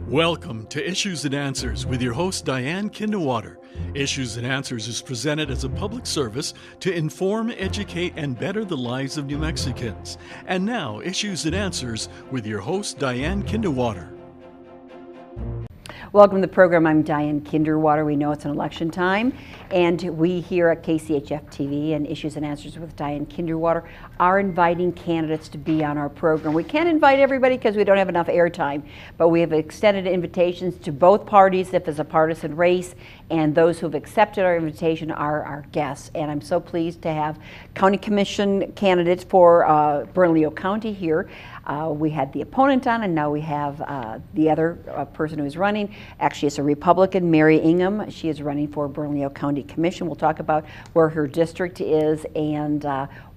Welcome to Issues and Answers with your host Diane Kinderwater. Issues and Answers is presented as a public service to inform, educate, and better the lives of New Mexicans. And now, Issues and Answers with your host Diane Kinderwater. Welcome to the program. I'm Diane Kinderwater. We know it's an election time, and we here at KCHF TV and Issues and Answers with Diane Kinderwater are inviting candidates to be on our program. We can't invite everybody because we don't have enough airtime, but we have extended invitations to both parties if it's a partisan race, and those who've accepted our invitation are our guests. And I'm so pleased to have County Commission candidates for Bernalillo County here. We had the opponent on, and now we have the other person who's running. Actually, it's a Republican, Mary Ingham. She is running for Bernalillo County Commission. We'll talk about where her district is and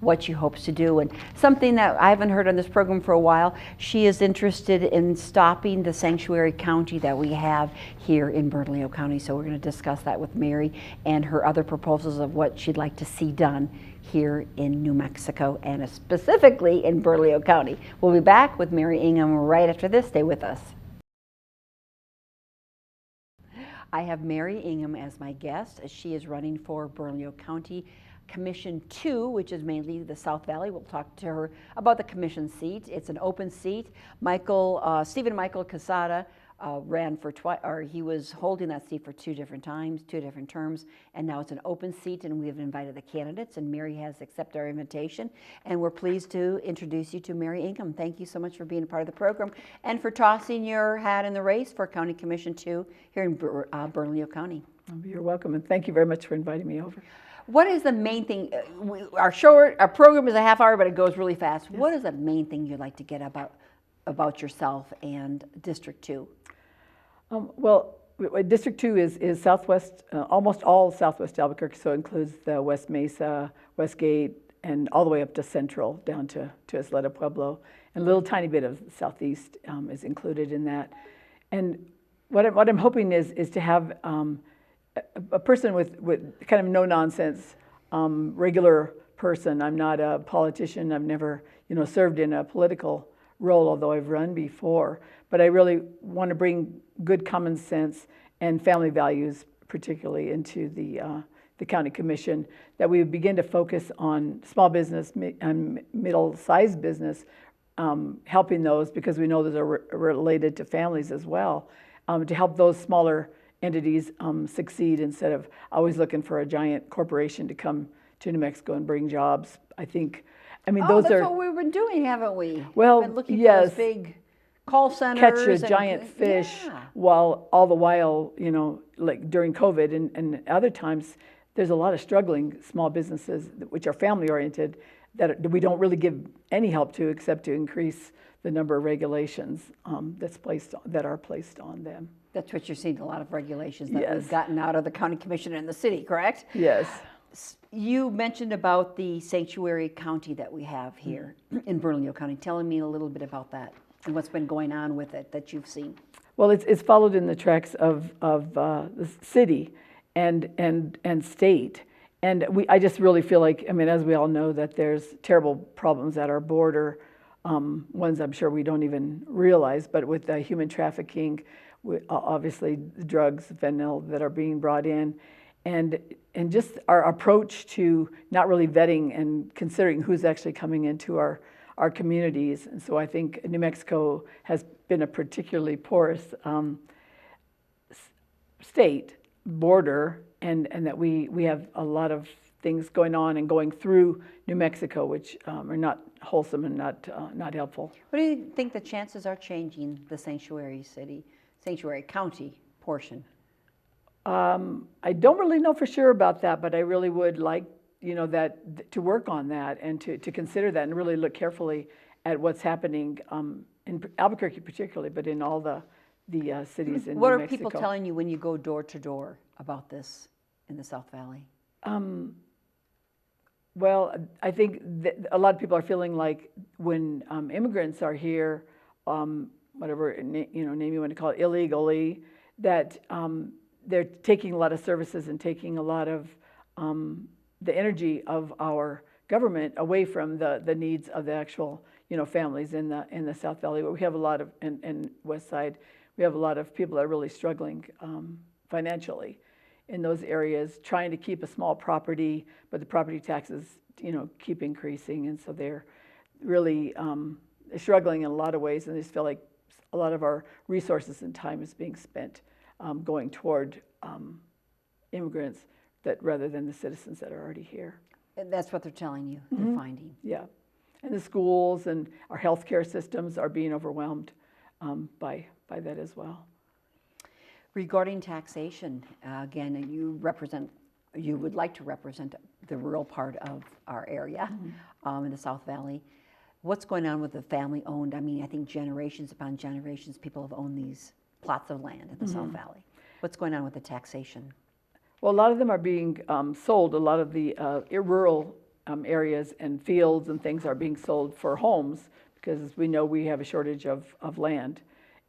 what she hopes to do. And something that I haven't heard on this program for a while, she is interested in stopping the sanctuary county that we have here in Bernalillo County. So we're going to discuss that with Mary and her other proposals of what she'd like to see done here in New Mexico and specifically in Bernalillo County. We'll be back with Mary Ingham right after this. Stay with us. I have Mary Ingham as my guest. She is running for Bernalillo County Commission 2, which is mainly the South Valley. We'll talk to her about the commission seat. It's an open seat. Stephen Michael Casada ran for he was holding that seat for two different terms, and now it's an open seat, and we have invited the candidates, and Mary has accepted our invitation, and we're pleased to introduce you to Mary Ingham. Thank you so much for being a part of the program and for tossing your hat in the race for County Commission 2 here in Bernalillo County. You're welcome, and thank you very much for inviting me over. What is the main thing? Our program is a half hour, but it goes really fast. Yes. What is the main thing you'd like to get about yourself and District 2? District 2 is southwest, almost all southwest Albuquerque, so it includes the West Mesa, Westgate, and all the way up to Central, down to Isleta Pueblo, and a little tiny bit of southeast is included in that. And what I'm hoping is to have a person with kind of no nonsense, regular person. I'm not a politician. I've never served in a political role, although I've run before. But I really want to bring good common sense and family values, particularly into the county commission, that we would begin to focus on small business and middle-sized business, helping those, because we know those are related to families as well, to help those smaller entities succeed instead of always looking for a giant corporation to come to New Mexico and bring jobs. That's what we've been doing, haven't we? Well, we've been looking yes. for those big call centers. Catch a giant fish, while all the while, like during COVID and other times, there's a lot of struggling small businesses which are family-oriented that we don't really give any help to except to increase the number of regulations that are placed on them. That's what you're seeing, a lot of regulations that Yes. we've gotten out of the county commission and the city, correct? Yes. You mentioned about the sanctuary county that we have here in Bernalillo County. Telling me a little bit about that and what's been going on with it that you've seen. Well, it's followed in the tracks of the city and state. And I just really feel like, as we all know, that there's terrible problems at our border, ones I'm sure we don't even realize, but with the human trafficking, obviously drugs, fentanyl that are being brought in, and just our approach to not really vetting and considering who's actually coming into our communities. And so I think New Mexico has been a particularly porous state border, and that we have a lot of things going on and going through New Mexico, which are not wholesome and not helpful. What do you think the chances are changing the sanctuary county portion? I don't really know for sure about that, but I really would like that to work on that and to consider that and really look carefully at what's happening in Albuquerque particularly, but in all the cities in New Mexico. What are people telling you when you go door to door about this in the South Valley? Well, I think that a lot of people are feeling like when immigrants are here, whatever name you want to call it, illegally, that they're taking a lot of services and taking a lot of the energy of our government away from the needs of the actual families in the South Valley. But we have a lot of in West Side. we have a lot of people that are really struggling financially in those areas, trying to keep a small property, but the property taxes, keep increasing, and so they're really struggling in a lot of ways, and they just feel like a lot of our resources and time is being spent going toward immigrants rather than the citizens that are already here. That's what they're telling you, they're finding. Yeah, and the schools and our healthcare systems are being overwhelmed by that as well. Regarding taxation, again, you would like to represent the rural part of our area in the South Valley. What's going on with the family-owned? I mean, I think generations upon generations, people have owned these plots of land in the South Valley. What's going on with the taxation? Well, a lot of them are being sold. A lot of the rural areas and fields and things are being sold for homes because we know we have a shortage of land.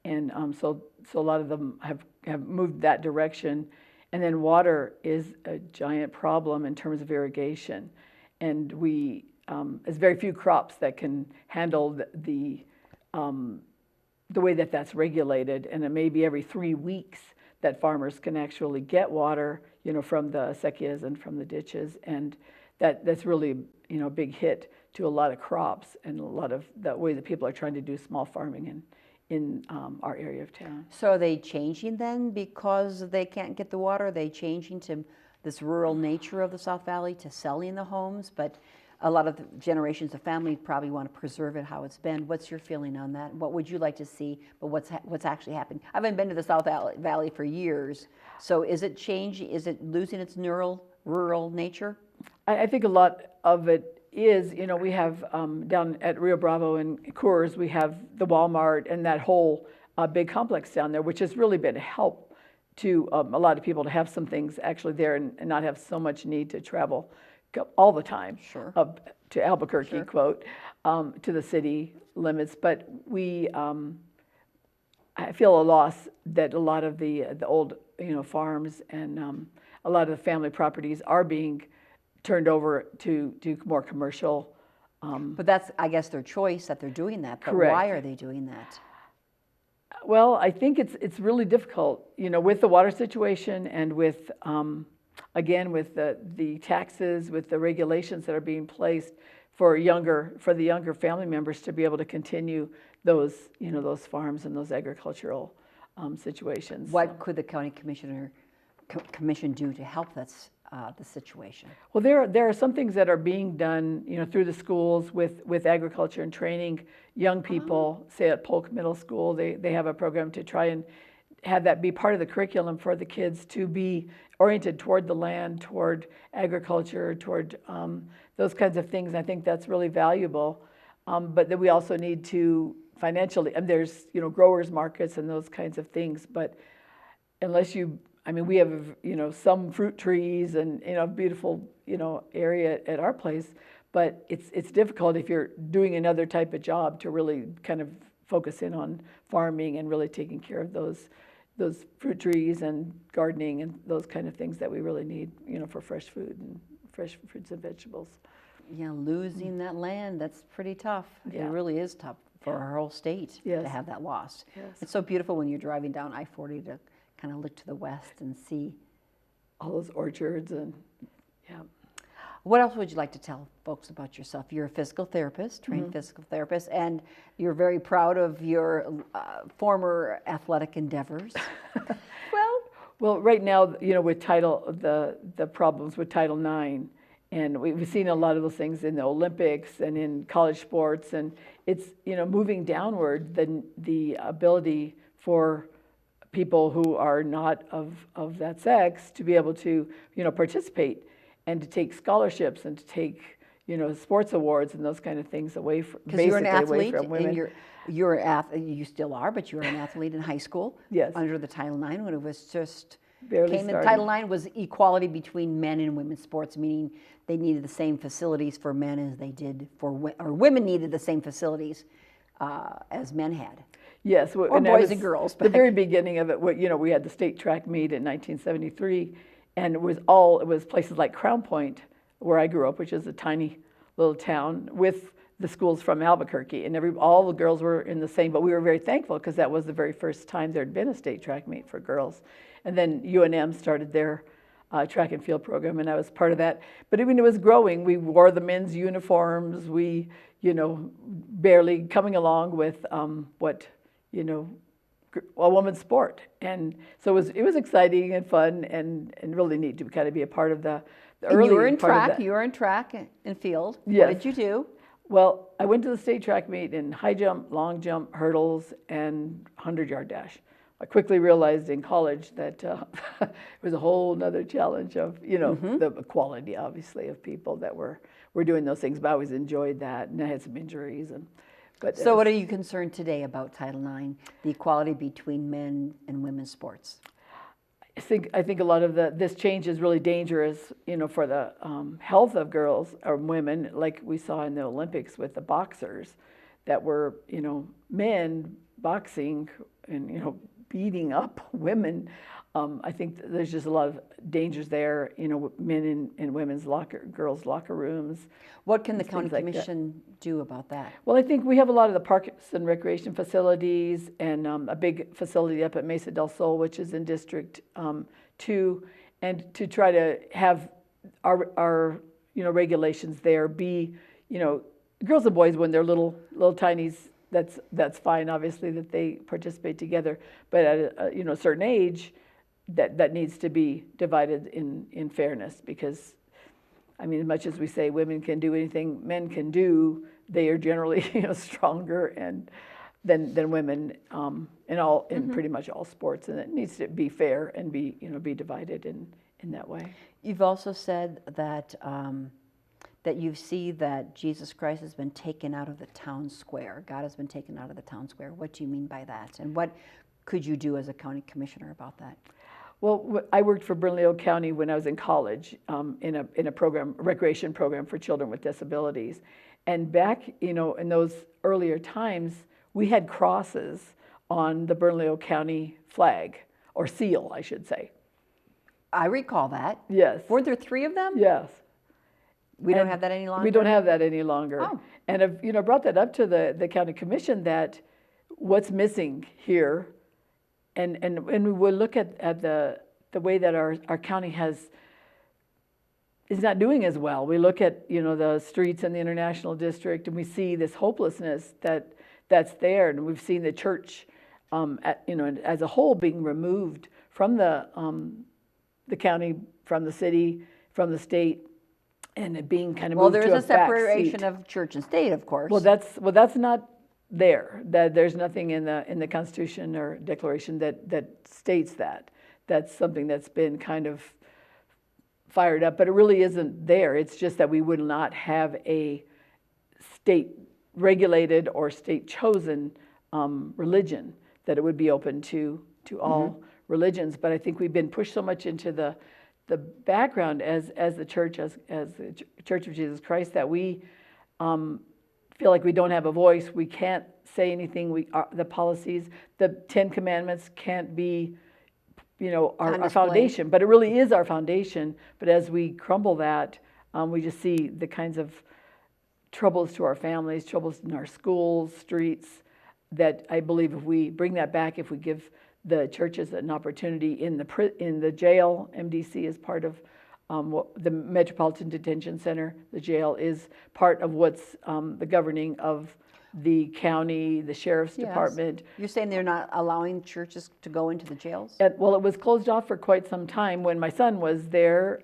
And so a lot of them have moved that direction. And then water is a giant problem in terms of irrigation. And there's very few crops that can handle the way that's regulated. And it may be every 3 weeks that farmers can actually get water, from the acequias and from the ditches. And that's really, a big hit to a lot of crops and a lot of the way that people are trying to do small farming in our area of town. So are they changing then because they can't get the water? Are they changing to this rural nature of the South Valley to selling the homes? But a lot of the generations of family probably want to preserve it how it's been. What's your feeling on that? What would you like to see, but what's actually happening? I haven't been to the South Valley for years. So is it changing? Is it losing its rural nature? I think a lot of it is, we have down at Rio Bravo and Coors, we have the Walmart and that whole big complex down there, which has really been a help to a lot of people to have some things actually there and not have so much need to travel all the time up to Albuquerque, quote, to the city limits. But I feel a loss that a lot of the old farms and a lot of the family properties are being turned over to more commercial. But that's, I guess, their choice that they're doing that. But correct. Why are they doing that? Well, I think it's really difficult, with the water situation and with again with the taxes, with the regulations that are being placed for the younger family members to be able to continue those farms and those agricultural situations. What could the county commission do to help the situation? Well, there are some things that are being done, through the schools with agriculture and training young people. Say at Polk Middle School, they have a program to try and have that be part of the curriculum for the kids to be oriented toward the land, toward agriculture, toward those kinds of things. I think that's really valuable. But then we also need to financially, and there's growers markets and those kinds of things. But unless we have some fruit trees and beautiful area at our place, but it's difficult if you're doing another type of job to really kind of focus in on farming and really taking care of those fruit trees and gardening and those kind of things that we really need for fresh food and fresh fruits and vegetables. Yeah, losing that land, that's pretty tough. Yeah. It really is tough for our whole state to have that lost. Yes. It's so beautiful when you're driving down I-40 to kind of look to the west and see all those orchards and What else would you like to tell folks about yourself? You're a physical therapist, trained physical therapist, and you're very proud of your former athletic endeavors. Well, right now, with the problems with Title IX, and we've seen a lot of those things in the Olympics and in college sports, and it's moving downward. The ability for people who are not of that sex to be able to participate and to take scholarships and to take sports awards and those kind of things away from you're an athlete away from women. And you still are, but you were an athlete in high school. Yes. Under the Title IX when it was just Barely came in. started. Title IX was equality between men and women's sports, meaning they needed the same facilities for men as they did for or women needed the same facilities as men had. Yes, Or and boys and girls. The very beginning of it, we had the state track meet in 1973, and it was places like Crown Point, where I grew up, which is a tiny little town, with the schools from Albuquerque, and all the girls were in the same, but we were very thankful because that was the very first time there had been a state track meet for girls. And then UNM started their track and field program, and I was part of that. But I mean, it was growing. We wore the men's uniforms. We, barely coming along with what, a woman's sport. And so it was exciting and fun and really neat to kind of be a part of the early you were in part of track. that. You were in track and field. Yes. What did you do? Well, I went to the state track meet in high jump, long jump, hurdles, and 100-yard dash. I quickly realized in college that it was a whole nother challenge of, the quality, obviously, of people that were doing those things. But I always enjoyed that, and I had some injuries. So what are you concerned today about Title IX, the equality between men and women's sports? I think a lot of this change is really dangerous, for the health of girls or women, like we saw in the Olympics with the boxers that were, men boxing and, beating up women. I think there's just a lot of dangers there, men in women's girls' locker rooms. What can the county commission do about that? Well, I think we have a lot of the parks and recreation facilities and a big facility up at Mesa del Sol, which is in District 2, and to try to have our regulations there be, girls and boys when they're little tinies, that's fine, obviously, that they participate together. But at a certain age, that needs to be divided in fairness, because I mean, as much as we say women can do anything men can do, they are generally stronger and than women in pretty much all sports, and it needs to be fair and be divided in that way. You've also said that that you see that Jesus Christ has been taken out of the town square. God has been taken out of the town square. What do you mean by that? And what could you do as a county commissioner about that? Well, I worked for Bernalillo County when I was in college in a program, a recreation program for children with disabilities. And back, in those earlier times, we had crosses on the Bernalillo County flag, or seal, I should say. I recall that. Yes. Weren't there 3 of them? Yes. We don't have that any longer? We don't have that any longer. Oh. And I've brought that up to the county commission, that what's missing here, and we will look at the way that our county is not doing as well. We look at the streets in the International District, and we see this hopelessness that's there, and we've seen the church as a whole being removed from the county, from the city, from the state, and it being kind of moved to a back seat. Well, there's a separation of church and state, of course. Well, that's not there. That there's nothing in the Constitution or Declaration that states that. That's something that's been kind of fired up, but it really isn't there. It's just that we would not have a state regulated or state chosen religion, that it would be open to all religions. But I think we've been pushed so much into the background as the church, as the Church of Jesus Christ, that we feel like we don't have a voice. We can't say anything. The policies, the 10 Commandments can't be, our foundation. But it really is our foundation. But as we crumble that, we just see the kinds of troubles to our families, troubles in our schools, streets, that I believe if we bring that back, if we give the churches an opportunity in the jail. MDC is part of the Metropolitan Detention Center. The jail is part of what's the governing of the county, the sheriff's department. You're saying they're not allowing churches to go into the jails? Well, it was closed off for quite some time. When my son was there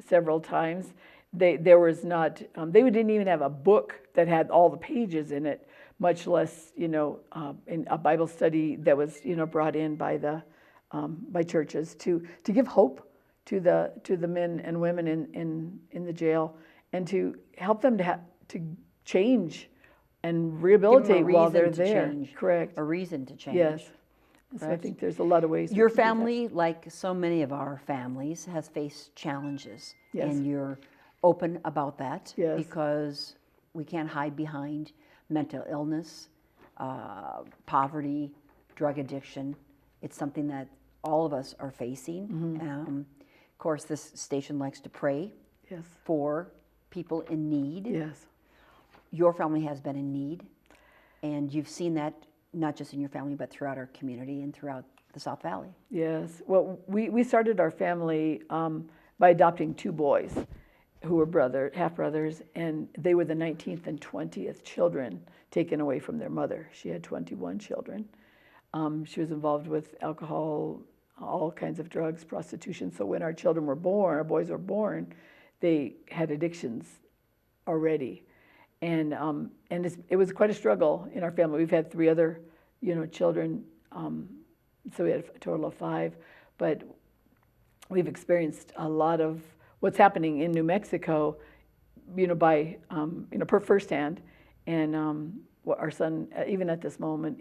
several times, there was not. They didn't even have a book that had all the pages in it, much less, in a Bible study that was, brought in by churches to give hope to the men and women in the jail, and to help them to change and rehabilitate while they're there. Change. Correct. A reason to change. Yes. So I think there's a lot of ways. Your family, like so many of our families, has faced challenges. Yes. And you're open about that. Yes. Because we can't hide behind mental illness, poverty, drug addiction. It's something that all of us are facing. Of course, this station likes to pray Yes. for people in need. Yes. your family has been in need, and you've seen that not just in your family, but throughout our community and throughout the South Valley. Yes. Well, we started our family by adopting 2 boys who were half brothers, and they were the 19th and 20th children taken away from their mother. She had 21 children. She was involved with alcohol, all kinds of drugs, prostitution. So when our children were born, our boys were born, they had addictions already. And it was quite a struggle in our family. We've had 3 other, children, so we had a total of 5. But we've experienced a lot of what's happening in New Mexico, by firsthand. And our son, even at this moment,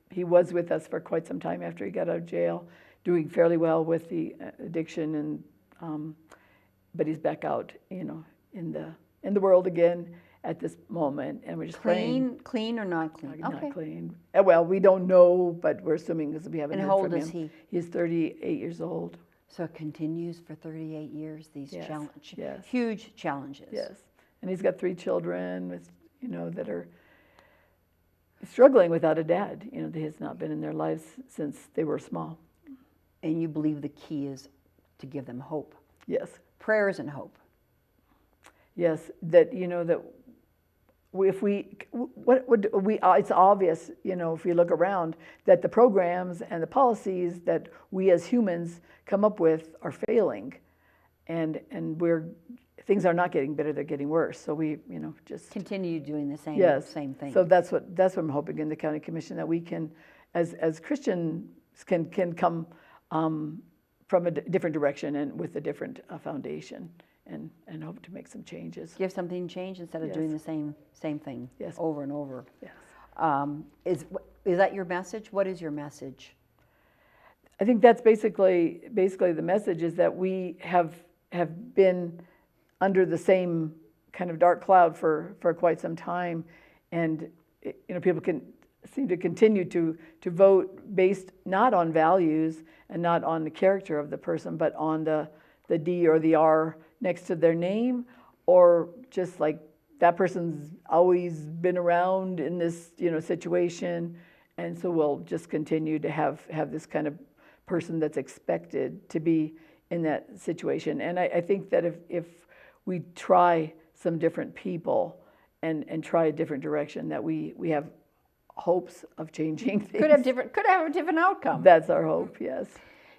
he was with us for quite some time after he got out of jail, doing fairly well with the addiction, and but he's back out, in the world again at this moment, and we're just praying. Clean or not clean? Not clean. Well, we don't know, but we're assuming because we haven't And heard how old from is him. he? He's 38 years old. So it continues for 38 years, these Yes, yes. huge challenges. Yes, and he's got 3 children with, that are struggling without a dad. That has not been in their lives since they were small. And you believe the key is to give them hope. Yes. Prayers and hope. Yes, that that it's obvious, if we look around, that the programs and the policies that we as humans come up with are failing, and things are not getting better; they're getting worse. So we, just continue doing the same thing. So that's what I'm hoping in the county commission, that we can, as Christians, can come from a different direction and with a different foundation. And hope to make some changes. Give something change instead of doing the same thing over and over. Yes. Is that your message? What is your message? I think that's basically the message, is that we have been under the same kind of dark cloud for quite some time, and people can seem to continue to vote based not on values and not on the character of the person, but on the D or the R next to their name, or just like that person's always been around in this situation, and so we'll just continue to have this kind of person that's expected to be in that situation. And I think that if we try some different people and try a different direction, that we have hopes of changing things. Could have a different outcome. That's our hope. Yes.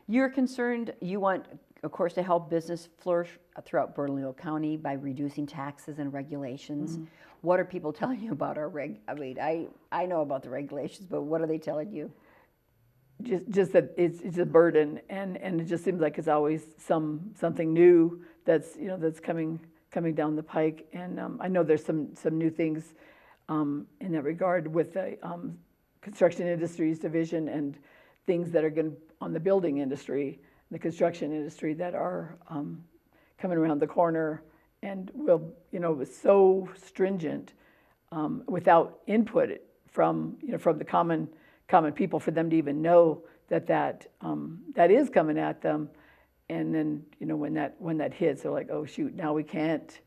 You're concerned. You want, of course, to help business flourish throughout Bernalillo County by reducing taxes and regulations. Mm-hmm. What are people telling you about our I know about the regulations, but what are they telling you? Just that it's a burden, and it just seems like it's always something new that's coming down the pike. And I know there's some new things in that regard with the construction industries division, and things that are going on the building industry, the construction industry, that are coming around the corner, and will, was so stringent without input from the common people, for them to even know that is coming at them. And then when that hits, they're like, oh shoot, now we can't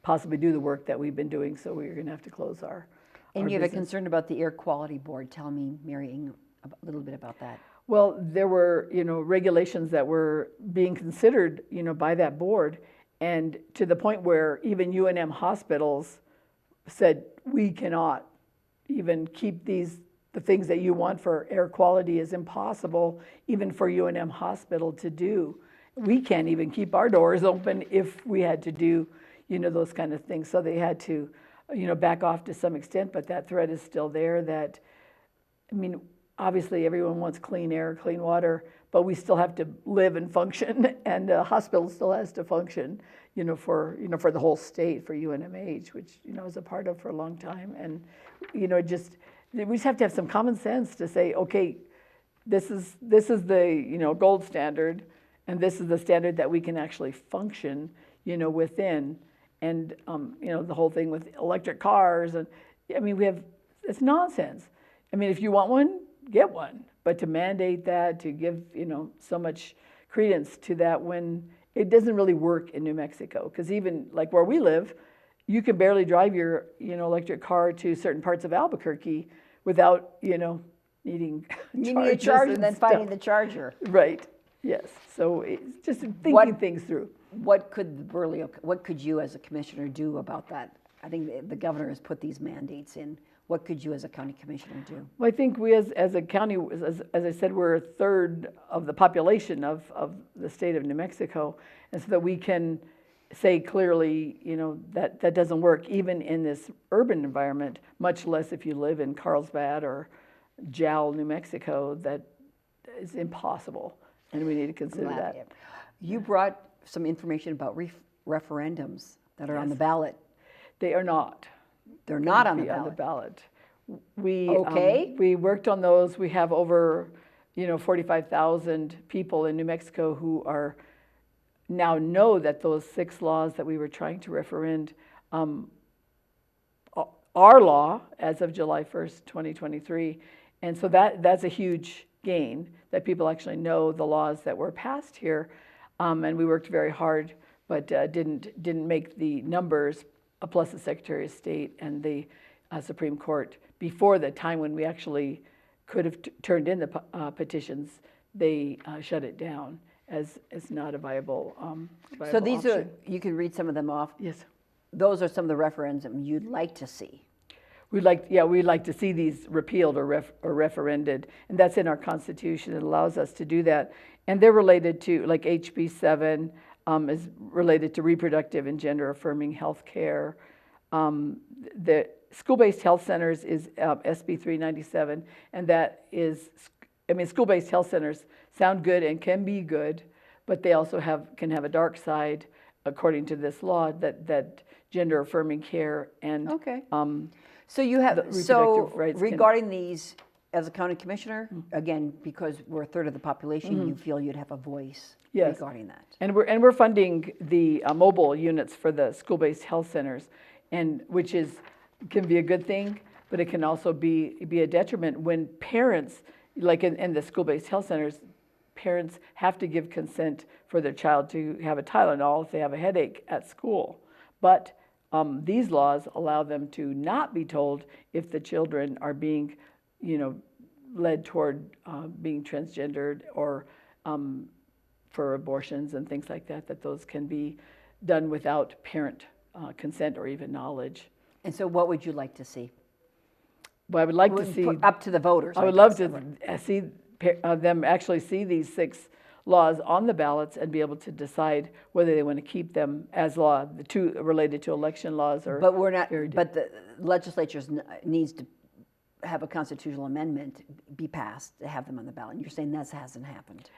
possibly do the work that we've been doing, so we're going to have to close our And you business. have a concern about the Air Quality Board. Tell me, Mary Ingham, a little bit about that. Well, there were, regulations that were being considered, by that board, and to the point where even UNM hospitals said, we cannot even keep the things that you want for air quality is impossible, even for UNM hospital to do. We can't even keep our doors open if we had to do, those kind of things. So they had to, back off to some extent, but that threat is still there. That, obviously everyone wants clean air, clean water, but we still have to live and function, and the hospital still has to function, for the whole state, for UNMH, which I was a part of for a long time. And we just have to have some common sense to say, okay, this is the gold standard, and this is the standard that we can actually function within. And the whole thing with electric cars, and it's nonsense. If you want one, get one. But to mandate that, to give so much credence to that, when it doesn't really work in New Mexico, because even like where we live, you can barely drive your, electric car to certain parts of Albuquerque without, needing a charger and then finding the charger. Right. Yes. So it's just thinking things through. What could you as a commissioner do about that? I think the governor has put these mandates in. What could you as a county commissioner do? Well, I think we as a county, as I said, we're a third of the population of the state of New Mexico. And so that we can say clearly, that doesn't work even in this urban environment, much less if you live in Carlsbad or Jowl, New Mexico, that is impossible. And we need to consider that. You brought some information about referendums that are on the ballot. They are not. They're not on the ballot. We worked on those. We have over, 45,000 people in New Mexico who are now know that those 6 laws that we were trying to referend are law as of July 1st, 2023. And so that's a huge gain that people actually know the laws that were passed here. And we worked very hard, but didn't make the numbers, plus the Secretary of State and the Supreme Court before the time when we actually could have turned in the petitions. They shut it down as not a viable So these option. you can read some of them off. Yes. Those are some of the referendums you'd like to see. We'd like to see these repealed or referended, and that's in our Constitution. It allows us to do that, and they're related to, like HB 7 is related to reproductive and gender affirming health care. The school-based health centers is SB 397, and that is, school-based health centers sound good and can be good, but they also can have a dark side, according to this law, that gender affirming care and So you have rights regarding these, as a county commissioner, again, because we're a third of the population, you feel you'd have a voice regarding that. And we're funding the mobile units for the school-based health centers, and which can be a good thing, but it can also be a detriment when parents, like in the school-based health centers, parents have to give consent for their child to have a Tylenol if they have a headache at school. But these laws allow them to not be told if the children are being, led toward being transgendered or for abortions and things like that, that those can be done without parent consent or even knowledge. And so what would you like to see? Well, I would like to see... Up to the voters. I would love to see them actually see these 6 laws on the ballots and be able to decide whether they want to keep them as law, the 2 related to election laws or... But we're not. But the legislature needs to have a constitutional amendment be passed to have them on the ballot. And you're saying that hasn't happened.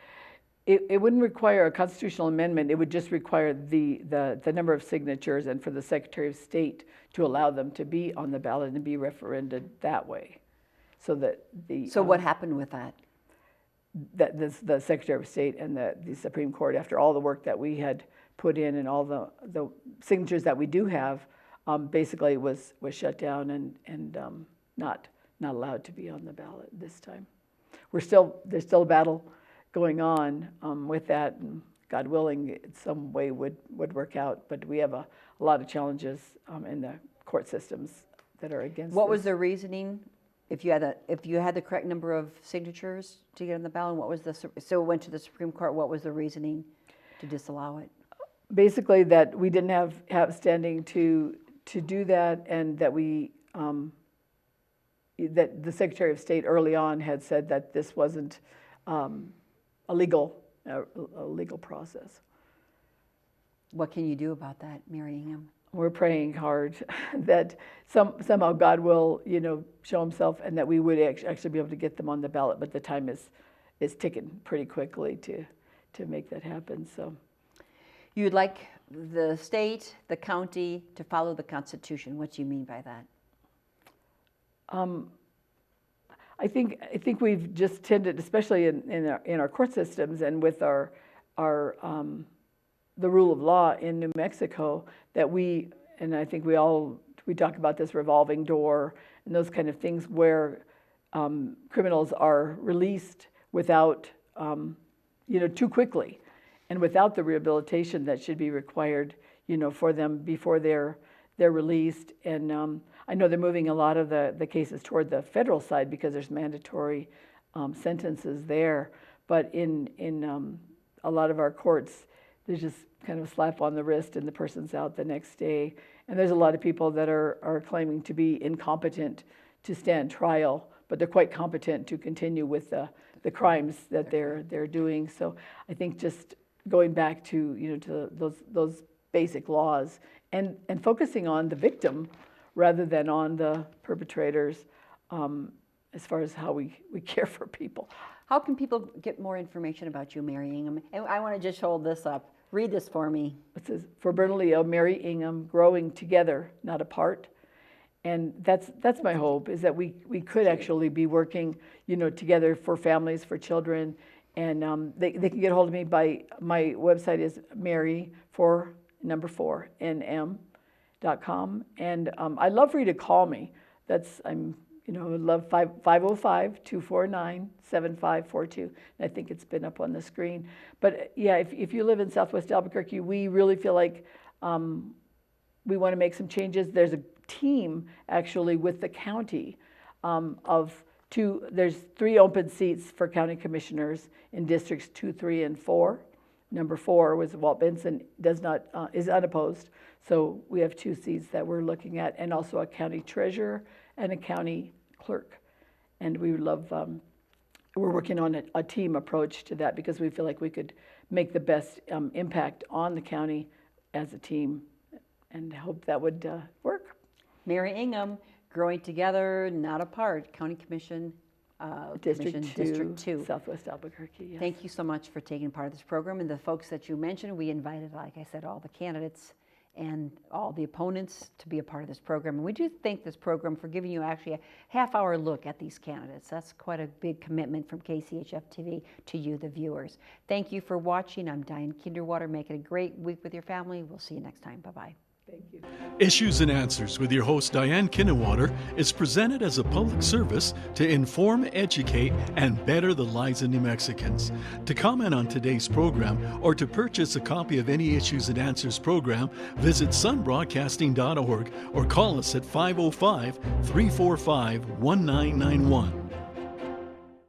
It wouldn't require a constitutional amendment. It would just require the number of signatures and for the Secretary of State to allow them to be on the ballot and be referended that way. So that the... So what happened with that? That the Secretary of State and the Supreme Court, after all the work that we had put in and all the signatures that we do have, basically was shut down and not allowed to be on the ballot this time. There's still a battle going on with that, and God willing, some way would work out. But we have a lot of challenges in the court systems that are against. What was the reasoning? If you had the correct number of signatures to get on the ballot, so it went to the Supreme Court. What was the reasoning to disallow it? Basically, that we didn't have standing to do that, and that that the Secretary of State early on had said that this wasn't a legal process. What can you do about that, Mary Ingham? We're praying hard that somehow God will, show Himself, and that we would actually be able to get them on the ballot. But the time is ticking pretty quickly to make that happen. So, you'd like the state, the county, to follow the Constitution. What do you mean by that? I think we've just tended, especially in our court systems and with our the rule of law in New Mexico, that and I think we talk about this revolving door and those kind of things where criminals are released without, too quickly, and without the rehabilitation that should be required, for them before they're they're released. And I know they're moving a lot of the cases toward the federal side because there's mandatory sentences there. But in a lot of our courts, there's just kind of a slap on the wrist and the person's out the next day. And there's a lot of people that are claiming to be incompetent to stand trial, but they're quite competent to continue with the crimes that they're doing. So I think just going back to to those basic laws and focusing on the victim rather than on the perpetrators, as far as how we care for people. How can people get more information about you, Mary Ingham? And I want to just hold this up. Read this for me. It says, for Bernalillo, Mary Ingham, growing together, not apart. And that's my hope, is that we could actually be working, together for families, for children. And they can get a hold of me by, my website is mary4nm.com. And I'd love for you to call me. Love 505-249-7542. And I think it's been up on the screen. But yeah, if you live in Southwest Albuquerque, we really feel like we want to make some changes. There's a team actually with the county there's 3 open seats for county commissioners in districts 2, 3, and 4. Number 4 was Walt Benson, is unopposed. So we have 2 seats that we're looking at, and also a county treasurer and a county clerk. And we would love, we're working on a team approach to that because we feel like we could make the best impact on the county as a team, and hope that would work. Mary Ingham, growing together, not apart, County Commission, District 2. Southwest Albuquerque, yes. Thank you so much for taking part of this program. And the folks that you mentioned, we invited, like I said, all the candidates and all the opponents to be a part of this program. And we do thank this program for giving you actually a half-hour look at these candidates. That's quite a big commitment from KCHF TV to you, the viewers. Thank you for watching. I'm Diane Kinderwater. Make it a great week with your family. We'll see you next time. Bye-bye. Thank you. Issues and Answers with your host Diane Kinderwater is presented as a public service to inform, educate, and better the lives of New Mexicans. To comment on today's program or to purchase a copy of any Issues and Answers program, visit sunbroadcasting.org or call us at 505-345-1991.